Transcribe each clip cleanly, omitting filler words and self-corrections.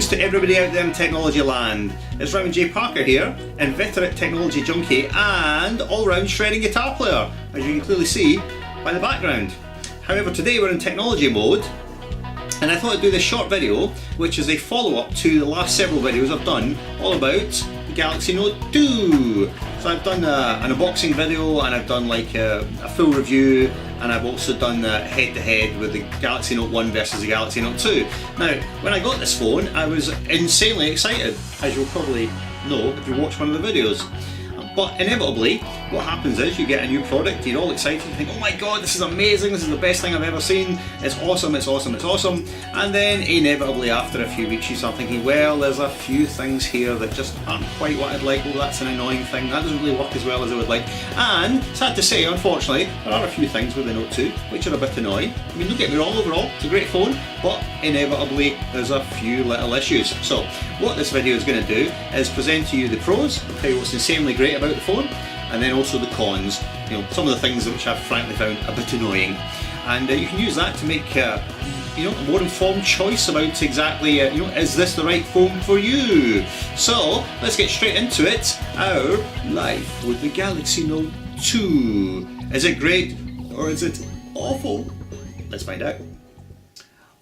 Greetings to everybody out there in technology land. It's Reverend J Parker here, inveterate technology junkie and all-round shredding guitar player, as you can clearly see by the background. However, today we're in technology mode, and I thought I'd do this short video, which is a follow-up to the last several videos I've done all about the Galaxy Note 2. So I've done an unboxing video, and I've done like a full review, and I've also done head-to-head with the Galaxy Note 1 versus the Galaxy Note 2. Now, when I got this phone, I was insanely excited, as you'll probably know if you watch one of the videos. But inevitably, what happens is you get a new product, you're all excited, you think, oh my god, this is amazing, this is the best thing I've ever seen, it's awesome, it's awesome, it's awesome. And then inevitably after a few weeks you start thinking, well, there's a few things here that just aren't quite what I'd like, oh that's an annoying thing, that doesn't really work as well as I would like. And sad to say, unfortunately, there are a few things with the Note 2 which are a bit annoying. I mean, don't get me wrong, overall, it's a great phone, but inevitably there's a few little issues. So what this video is going to do is present to you the pros, tell you what's insanely great about the phone, and then also the cons, you know, some of the things which I've frankly found a bit annoying. And you can use that to make you know, a more informed choice about exactly, you know, is this the right phone for you? So let's get straight into it. Our life with the Galaxy Note 2. Is it great or is it awful? Let's find out.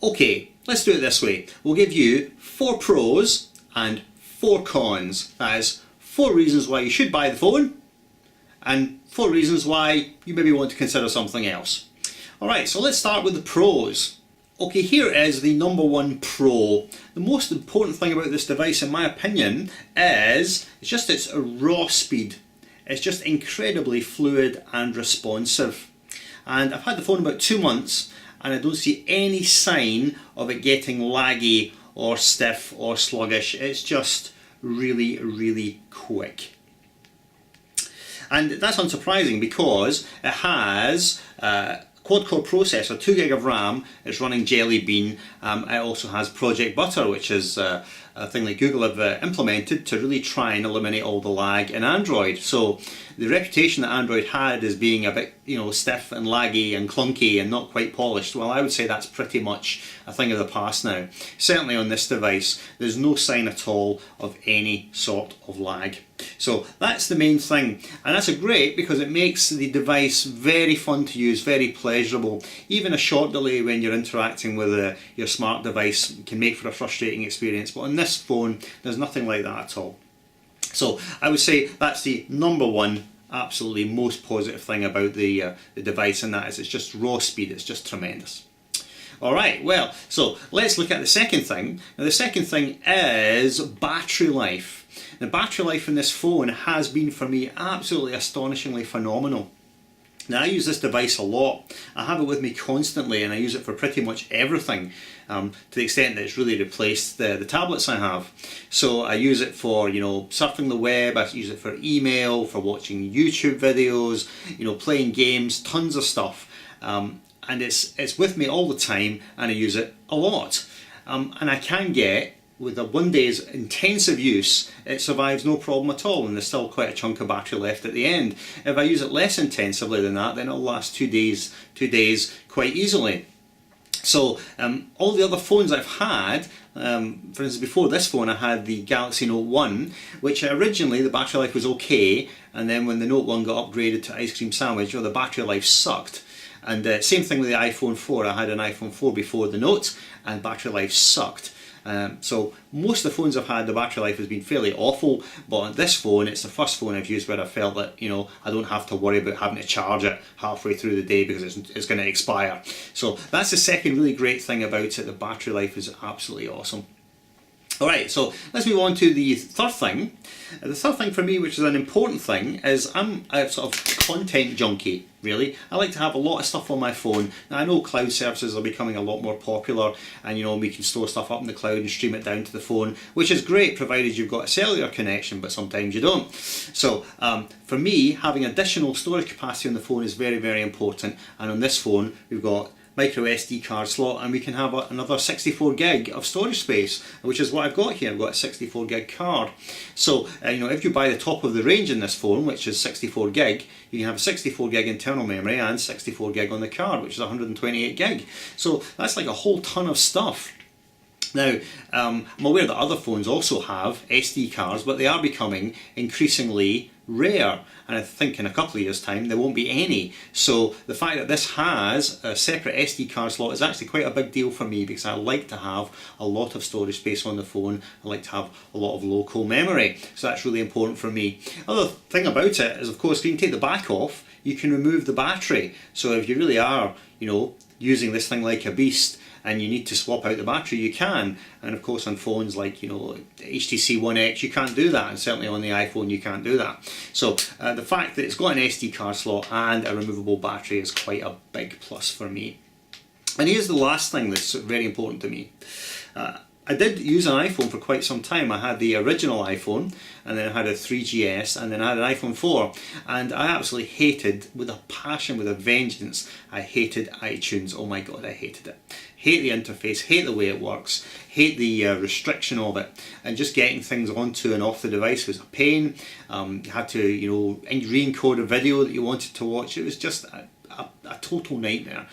Okay, let's do it this way. We'll give you 4 pros and 4 cons. That is 4 reasons why you should buy the phone and 4 reasons why you maybe want to consider something else. Alright, so let's start with the pros. Okay, here is the number 1 pro. The most important thing about this device, in my opinion, is it's just its raw speed. It's just incredibly fluid and responsive. And I've had the phone about 2 months and I don't see any sign of it getting laggy or stiff or sluggish. It's just really, really quick. And that's unsurprising because it has a quad-core processor, 2 gig of RAM, it's running Jelly Bean. It also has Project Butter, which is a thing that Google have implemented to really try and eliminate all the lag in Android. So the reputation that Android had as being a bit, you know, stiff and laggy and clunky and not quite polished, well, I would say that's pretty much a thing of the past now. Certainly on this device, there's no sign at all of any sort of lag. So that's the main thing, and that's great because it makes the device very fun to use, very pleasurable. Even a short delay when you're interacting with your smart device can make for a frustrating experience, but on this phone there's nothing like that at all. So I would say that's the number 1 absolutely most positive thing about the device, and that is it's just raw speed, it's just tremendous. Alright, well, so let's look at the second thing. Now the second thing is battery life. The battery life in this phone has been for me absolutely astonishingly phenomenal. Now I use this device a lot. I have it with me constantly and I use it for pretty much everything, to the extent that it's really replaced the tablets I have. So I use it for, you know, surfing the web, I use it for email, for watching YouTube videos, you know, playing games, tons of stuff. And it's with me all the time and I use it a lot. And I can get, with a 1 day's intensive use, it survives no problem at all, and there's still quite a chunk of battery left at the end. If I use it less intensively than that, then it'll last 2 days quite easily. So all the other phones I've had, for instance before this phone I had the Galaxy Note 1, which originally the battery life was okay, and then when the Note 1 got upgraded to Ice Cream Sandwich, the battery life sucked. And same thing with the iPhone 4, I had an iPhone 4 before the Note and battery life sucked. So most of the phones I've had, the battery life has been fairly awful, but on this phone, it's the first phone I've used where I felt that, you know, I don't have to worry about having to charge it halfway through the day because it's going to expire. So that's the second really great thing about it. The battery life is absolutely awesome. Alright, so let's move on to the third thing. The third thing for me, which is an important thing, is I'm a sort of content junkie, really. I like to have a lot of stuff on my phone. Now I know cloud services are becoming a lot more popular, and you know, we can store stuff up in the cloud and stream it down to the phone, which is great provided you've got a cellular connection, but sometimes you don't. So for me, having additional storage capacity on the phone is very, very important, and on this phone we've got micro SD card slot, and we can have another 64 gig of storage space, which is what I've got here. I've got a 64 gig card. So you know, if you buy the top of the range in this phone, which is 64 gig, you can have 64 gig internal memory and 64 gig on the card, which is 128 gig. So that's like a whole ton of stuff. Now, I'm aware that other phones also have SD cards, but they are becoming increasingly rare, and I think in a couple of years' time there won't be any. So the fact that this has a separate SD card slot is actually quite a big deal for me, because I like to have a lot of storage space on the phone. I like to have a lot of local memory, so that's really important for me. Other thing about it is, of course, you can take the back off, you can remove the battery. So if you really are, using this thing like a beast, and you need to swap out the battery, you can. And of course on phones like HTC One X, you can't do that, and certainly on the iPhone you can't do that. So the fact that it's got an SD card slot and a removable battery is quite a big plus for me. And here's the last thing that's very important to me. I did use an iPhone for quite some time. I had the original iPhone, and then I had a 3GS, and then I had an iPhone 4, and I absolutely hated, with a passion, with a vengeance, I hated iTunes. Oh my god, I hated it. Hate the interface, hate the way it works, hate the restriction of it, and just getting things onto and off the device was a pain. You had to re-encode a video that you wanted to watch. It was just a total nightmare.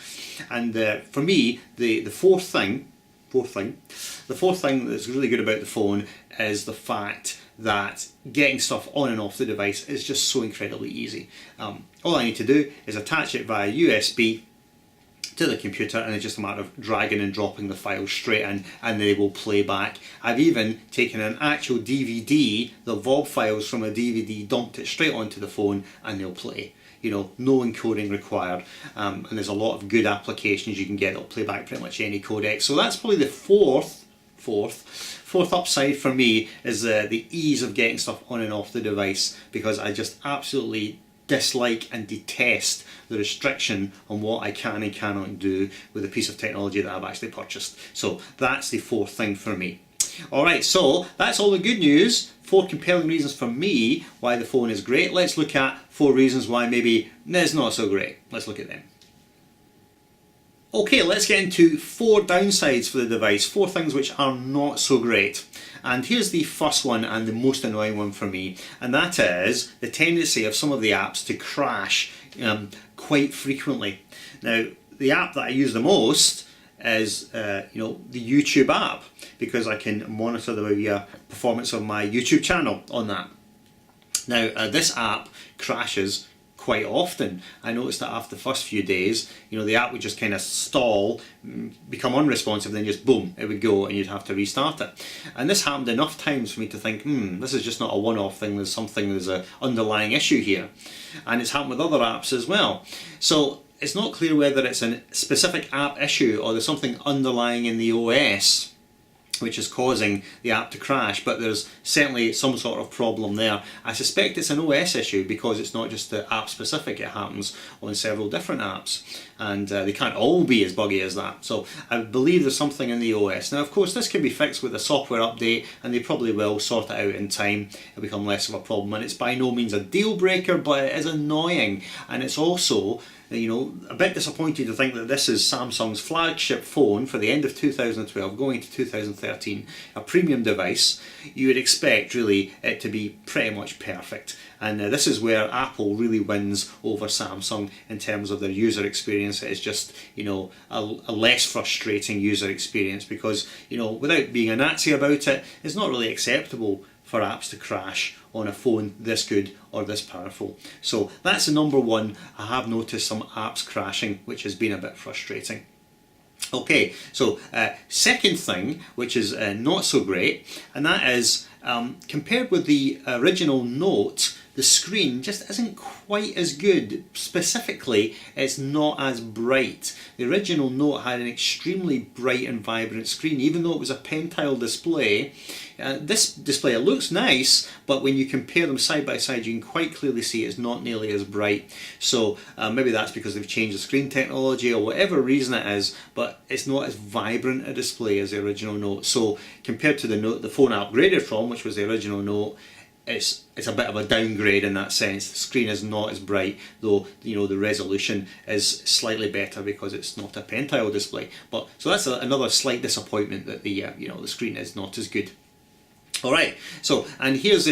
And for me, the fourth thing that's really good about the phone is the fact that getting stuff on and off the device is just so incredibly easy. All I need to do is attach it via USB to the computer, and it's just a matter of dragging and dropping the files straight in, and they will play back. I've even taken an actual DVD, the VOB files from a DVD, dumped it straight onto the phone, and they'll play. No encoding required, and there's a lot of good applications you can get that'll play back pretty much any codec. So that's probably the fourth upside for me, is the ease of getting stuff on and off the device, because I just absolutely dislike and detest the restriction on what I can and cannot do with a piece of technology that I've actually purchased. So that's the fourth thing for me. Alright, so that's all the good news. 4 compelling reasons for me why the phone is great. Let's look at 4 reasons why maybe it's not so great. Let's look at them. Okay, let's get into 4 downsides for the device, 4 things which are not so great. And here's the first one, and the most annoying one for me, and that is the tendency of some of the apps to crash quite frequently. Now, the app that I use the most is the YouTube app, because I can monitor the performance of my YouTube channel on that. Now, this app crashes quite often. I noticed that after the first few days, the app would just kind of stall, become unresponsive, then just boom, it would go, and you'd have to restart it. And this happened enough times for me to think, this is just not a one-off thing, there's an underlying issue here. And it's happened with other apps as well. So it's not clear whether it's a specific app issue or there's something underlying in the OS which is causing the app to crash, but there's certainly some sort of problem there. I suspect it's an OS issue, because it's not just the app specific, it happens on several different apps, and they can't all be as buggy as that. So I believe there's something in the OS. Now, of course, this can be fixed with a software update, and they probably will sort it out in time. It'll become less of a problem, and it's by no means a deal breaker, but it is annoying. And it's also a bit disappointing to think that this is Samsung's flagship phone for the end of 2012 going into 2013, a premium device. You would expect really it to be pretty much perfect, and this is where Apple really wins over Samsung in terms of their user experience. It is just a less frustrating user experience, because without being a Nazi about it, it's not really acceptable for apps to crash on a phone this good or this powerful. So that's the number one. I have noticed some apps crashing, which has been a bit frustrating. Okay, so second thing, which is not so great, and that is compared with the original Note, the screen just isn't quite as good. Specifically, it's not as bright. The original Note had an extremely bright and vibrant screen, even though it was a pen-tile display. This display, it looks nice, but when you compare them side by side, you can quite clearly see it's not nearly as bright. So maybe that's because they've changed the screen technology or whatever reason it is, but it's not as vibrant a display as the original Note. So compared to the Note, the phone I upgraded from, which was the original Note, it's a bit of a downgrade in that sense. The screen is not as bright, though the resolution is slightly better because it's not a pen-tile display. But so that's another slight disappointment, that the the screen is not as good. Alright, so, and here's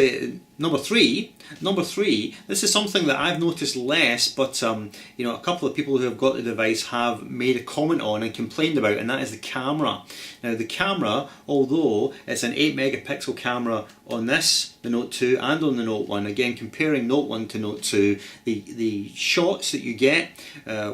number three. Number three, this is something that I've noticed less, but you know, a couple of people who have got the device have made a comment on and complained about, and that is the camera. Now the camera, although it's an 8 megapixel camera on this, the Note 2, and on the Note 1, again comparing Note 1 to Note 2, the shots that you get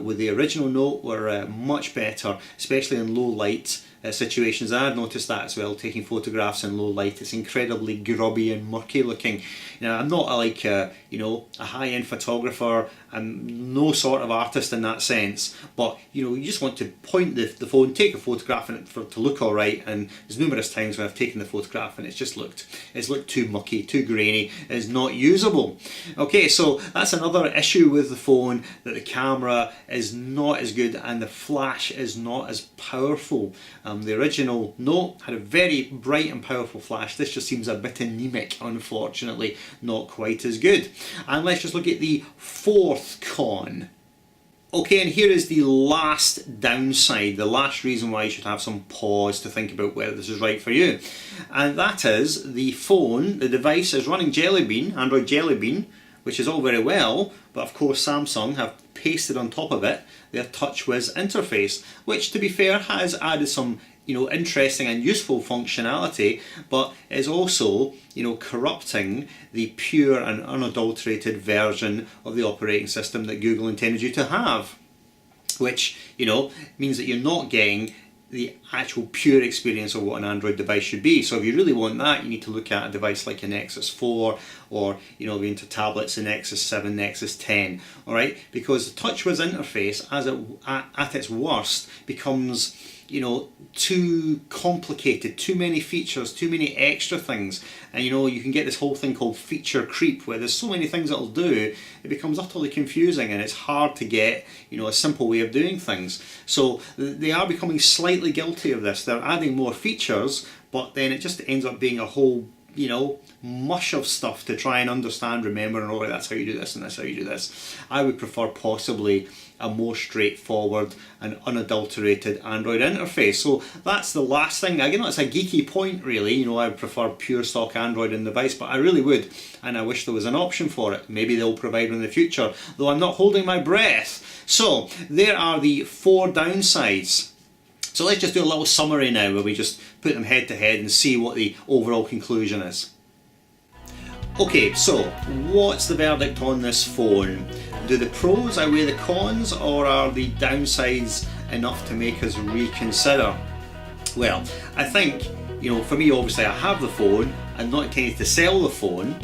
with the original Note were much better, especially in low light situations. I've noticed that as well, taking photographs in low light. It's incredibly grubby and murky looking. Now, I'm not you know, a high-end photographer. I'm no sort of artist in that sense, but you know, you just want to point the phone, take a photograph and for it to look alright, and there's numerous times when I've taken the photograph and it's looked too mucky, too grainy, it's not usable. Okay, so that's another issue with the phone, that the camera is not as good and the flash is not as powerful. The original Note had a very bright and powerful flash. This just seems a bit anemic, unfortunately, not quite as good. And let's just look at the fourth con. Okay, and here is the last downside, the last reason why you should have some pause to think about whether this is right for you. And that is the phone, the device is running Jelly Bean, Android Jelly Bean, which is all very well, but of course Samsung have pasted on top of it their TouchWiz interface, which to be fair has added some, you know, interesting and useful functionality, but is also, you know, corrupting the pure and unadulterated version of the operating system that Google intended you to have, which, you know, means that you're not getting the actual pure experience of what an Android device should be. So if you really want that, you need to look at a device like a Nexus 4, or you know, into tablets, the Nexus 7, Nexus 10, all right? Because the TouchWiz interface, at its worst, becomes, you know, too complicated, too many features, too many extra things, and you know, you can get this whole thing called feature creep, where there's so many things it'll do, it becomes utterly confusing and it's hard to get, you know, a simple way of doing things. So they are becoming slightly guilty of this. They're adding more features, but then it just ends up being a whole, you know, mush of stuff to try and understand, remember, and all right, that's how you do this and that's how you do this. I would prefer possibly a more straightforward and unadulterated Android interface. So that's the last thing. Again, it's a geeky point really, you know, I would prefer pure stock Android in the device, but I really would, and I wish there was an option for it. Maybe they'll provide one in the future, though I'm not holding my breath. So there are the 4 downsides. So let's just do a little summary now, where we just put them head to head and see what the overall conclusion is. Okay, so what's the verdict on this phone? Do the pros outweigh the cons, or are the downsides enough to make us reconsider? Well, I think, you know, for me, obviously I have the phone. I'm not intending to sell the phone.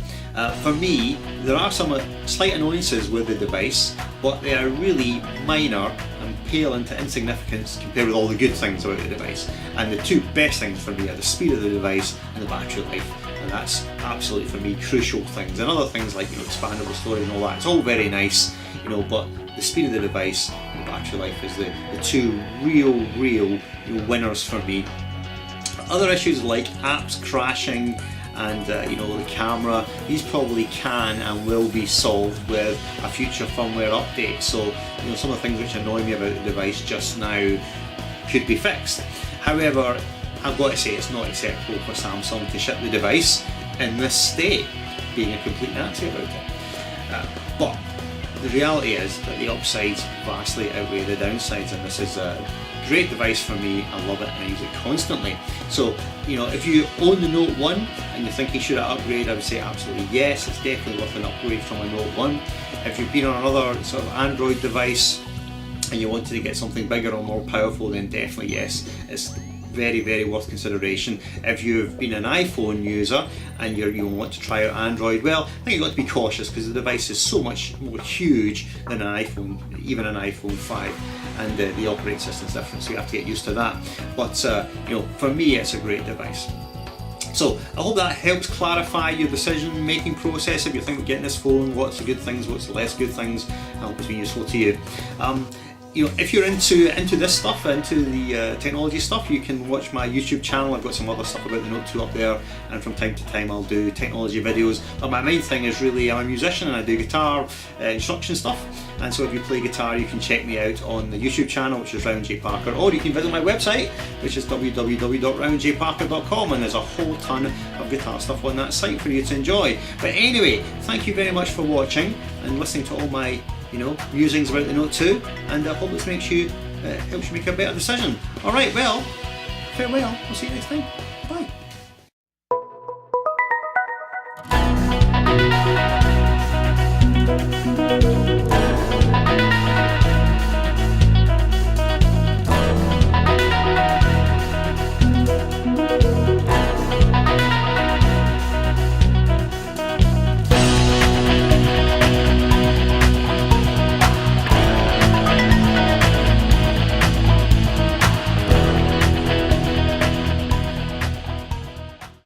For me, there are some slight annoyances with the device, but they are really minor and pale into insignificance compared with all the good things about the device. And the 2 best things for me are the speed of the device and the battery life. And that's absolutely, for me, crucial things. And other things like, you know, expandable storage and all that, it's all very nice, you know, but the speed of the device and the battery life is the 2 real, you know, winners for me. Other issues like apps crashing and you know, the camera, these probably can and will be solved with a future firmware update. So, you know, some of the things which annoy me about the device just now could be fixed. However, I've got to say it's not acceptable for Samsung to ship the device in this state, being a complete Nazi about it. But the reality is that the upsides vastly outweigh the downsides, and this is a great device for me. I love it and I use it constantly. So, you know, if you own the Note 1 and you're thinking should I upgrade, I would say absolutely yes, it's definitely worth an upgrade from a Note 1. If you've been on another sort of Android device and you wanted to get something bigger or more powerful, then definitely yes, it's very worth consideration. If you've been an iPhone user and you want to try out Android, well, I think you've got to be cautious because the device is so much more huge than an iPhone, even an iPhone 5, and the operating system is different, so you have to get used to that. But you know, for me, it's a great device. So I hope that helps clarify your decision making process. If you're thinking of getting this phone, what's the good things, what's the less good things, I hope it's been useful to you. you know, if you're into this stuff, into the technology stuff, you can watch my YouTube channel. I've got some other stuff about the Note 2 up there, and from time to time I'll do technology videos. But my main thing is really, I'm a musician and I do guitar instruction stuff. And so if you play guitar, you can check me out on the YouTube channel, which is Rowan J Parker, or you can visit my website, which is www.rowanjparker.com, and there's a whole ton of guitar stuff on that site for you to enjoy. But anyway, thank you very much for watching and listening to all my, you know, musings about the Note 2, and I hope this helps you make a better decision. Alright, well, farewell, I'll see you next time.